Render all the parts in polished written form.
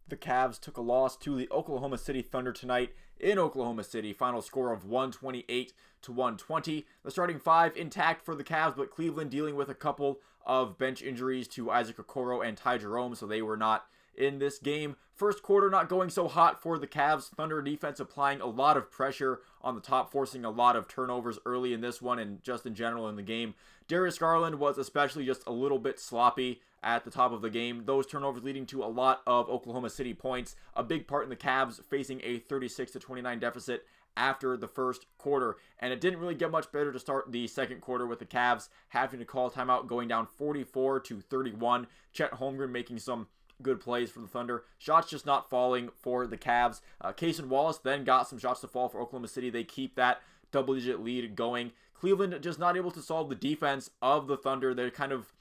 The Cavs took a loss to the Oklahoma City Thunder tonight in Oklahoma City. Final score of 128 to 120. The starting five intact for the Cavs, but Cleveland dealing with a couple of bench injuries to Isaac Okoro and Ty Jerome, so they were not in this game. First quarter not going so hot for the Cavs. Thunder defense applying a lot of pressure on the top, forcing a lot of turnovers early in this one and just in general in the game. Darius Garland was especially just a little bit sloppy at the top of the game. Those turnovers leading to a lot of Oklahoma City points. A big part in the Cavs facing a 36-29 deficit after the first quarter. And it didn't really get much better to start the second quarter with the Cavs having to call timeout, going down 44-31. Chet Holmgren making some good plays for the Thunder. Shots just not falling for the Cavs. Cason Wallace then got some shots to fall for Oklahoma City. They keep that double-digit lead going. Cleveland just not able to solve the defense of the Thunder. They're kind of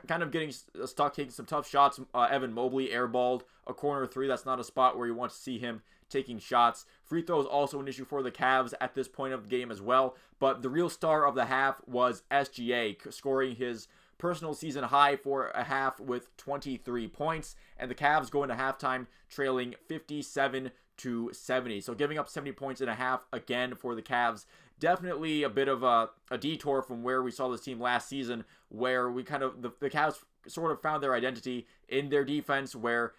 getting stuck taking some tough shots. Evan Mobley airballed a corner three. That's not a spot where you want to see him taking shots. Free throws also an issue for the Cavs at this point of the game as well. But the real star of the half was SGA, scoring his personal season high for a half with 23 points. And the Cavs go into halftime trailing 57-70. So giving up 70 points in a half again for the Cavs. Definitely a bit of a detour from where we saw this team last season, where we kind of, the Cavs sort of found their identity in their defense, where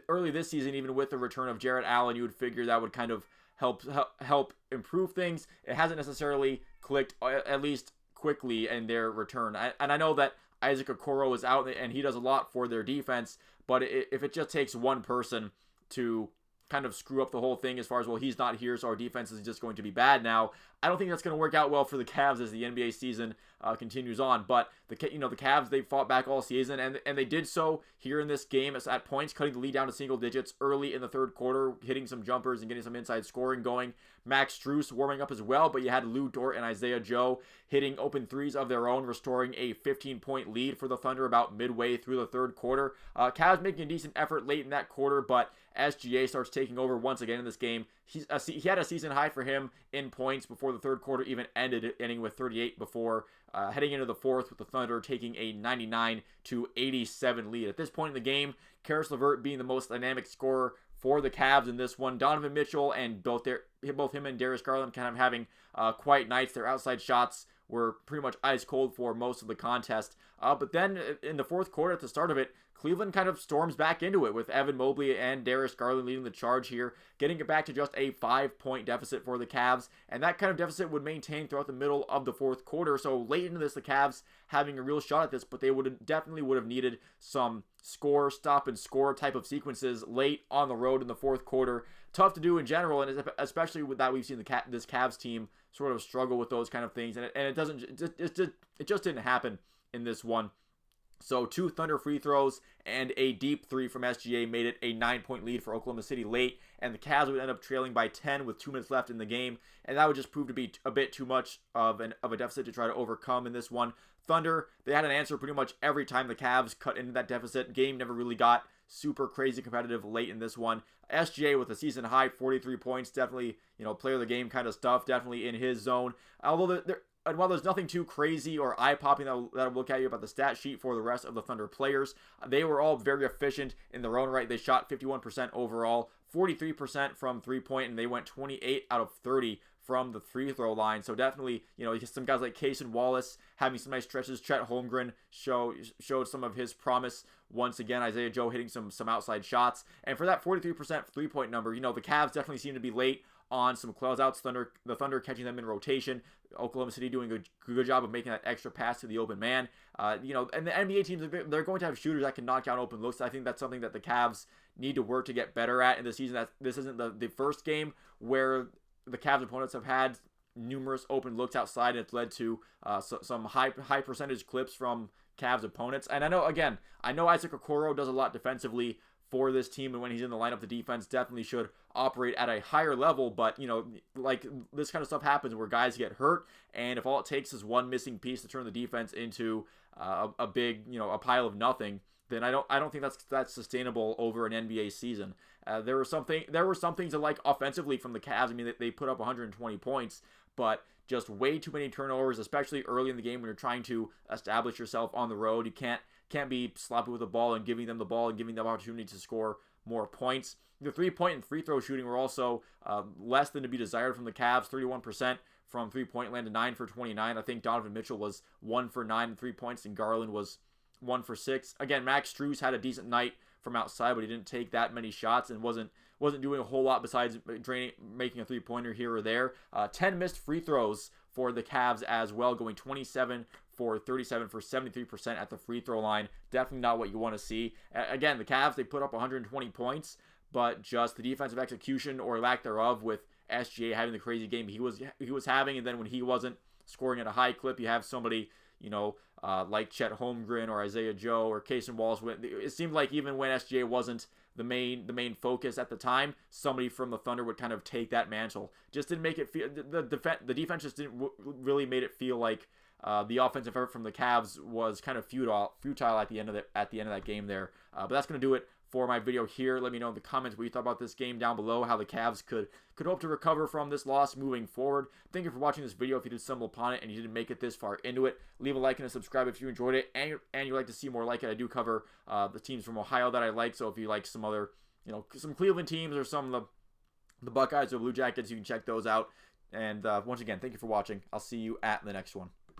early this season, even with the return of Jarrett Allen, you would figure that would kind of help improve things. It hasn't necessarily clicked, at least quickly, in their return. And I know that Isaac Okoro is out, and he does a lot for their defense, but if it just takes one person to kind of screw up the whole thing as far as, well, he's not here, so our defense is just going to be bad now, I don't think that's going to work out well for the Cavs as the NBA season continues on. But the Cavs, they fought back all season, and they did so here in this game at points, cutting the lead down to single digits early in the third quarter, hitting some jumpers and getting some inside scoring going. Max Strus warming up as well, but you had Lou Dort and Isaiah Joe hitting open threes of their own, restoring a 15-point lead for the Thunder about midway through the third quarter. Cavs making a decent effort late in that quarter, but SGA starts taking over once again in this game. He had a season high for him in points before the third quarter even ended, ending with 38 before heading into the fourth with the Thunder taking a 99-87 lead. At this point in the game, Karis LeVert being the most dynamic scorer for the Cavs in this one. Donovan Mitchell and both him and Darius Garland kind of having quiet nights. Their outside shots were pretty much ice cold for most of the contest. But then in the fourth quarter, at the start of it, Cleveland kind of storms back into it with Evan Mobley and Darius Garland leading the charge here, getting it back to just a 5-point deficit for the Cavs. And that kind of deficit would maintain throughout the middle of the fourth quarter. So late into this, the Cavs having a real shot at this, but they definitely would have needed some stop and score type of sequences late on the road in the fourth quarter. Tough to do in general, and especially with that, we've seen this Cavs team sort of struggle with those kind of things, and it just didn't happen in this one. So 2 Thunder free throws and a deep 3 from SGA made it a 9-point lead for Oklahoma City late, and the Cavs would end up trailing by 10 with 2 minutes left in the game, and that would just prove to be a bit too much of a deficit to try to overcome in this one. Thunder, they had an answer pretty much every time the Cavs cut into that deficit. Game never really got super crazy competitive late in this one. SGA with a season high 43 points, definitely, player of the game kind of stuff, definitely in his zone. Although and while there's nothing too crazy or eye-popping that'll look at you about the stat sheet for the rest of the Thunder players, they were all very efficient in their own right. They shot 51% overall, 43% from three-point, and they went 28 out of 30 from the free throw line. So definitely, some guys like Cason Wallace having some nice stretches. Chet Holmgren showed some of his promise once again. Isaiah Joe hitting some outside shots. And for that 43% three-point number, the Cavs definitely seem to be late on some closeouts. The Thunder catching them in rotation. Oklahoma City doing a good job of making that extra pass to the open man. And the NBA teams, they're going to have shooters that can knock down open looks. I think that's something that the Cavs need to work to get better at in the season. This isn't the first game where the Cavs opponents have had numerous open looks outside, and it's led to some high percentage clips from Cavs opponents. And I know Isaac Okoro does a lot defensively for this team, and when he's in the lineup, the defense definitely should operate at a higher level. But like this kind of stuff happens where guys get hurt, and if all it takes is one missing piece to turn the defense into a big a pile of nothing, then I don't think that's sustainable over an NBA season. There were some things to like offensively from the Cavs. I mean, they put up 120 points, but just way too many turnovers, especially early in the game when you're trying to establish yourself on the road. You can't be sloppy with the ball and giving them the ball and giving them opportunity to score more points. The 3-point and free throw shooting were also less than to be desired from the Cavs, 31% from three-point land to 9 for 29. I think Donovan Mitchell was 1 for 9 in 3 points, and Garland was 1 for 6. Again, Max Strus had a decent night from outside, but he didn't take that many shots and wasn't doing a whole lot besides making a three-pointer here or there. 10 missed free throws for the Cavs as well, going 27 for 37 for 73% at the free throw line. Definitely not what you want to see. Again, the Cavs, they put up 120 points, but just the defensive execution or lack thereof with SGA having the crazy game he was having, and then when he wasn't scoring at a high clip, you have somebody, like Chet Holmgren or Isaiah Joe or Cason Wallace. It seemed like even when SGA wasn't the main focus at the time, somebody from the Thunder would kind of take that mantle. Just didn't make it feel, the defense just didn't really made it feel like the offensive effort from the Cavs was kind of futile at the end of that game there. But that's going to do it for my video here. Let me know in the comments what you thought about this game down below, how the Cavs could hope to recover from this loss moving forward. Thank you for watching this video. If you did stumble upon it and you didn't make it this far into it, leave a like and a subscribe if you enjoyed it and you'd like to see more like it. I do cover the teams from Ohio that I like, so if you like some other, some Cleveland teams or some of the Buckeyes or Blue Jackets, you can check those out. And once again, thank you for watching. I'll see you at the next one.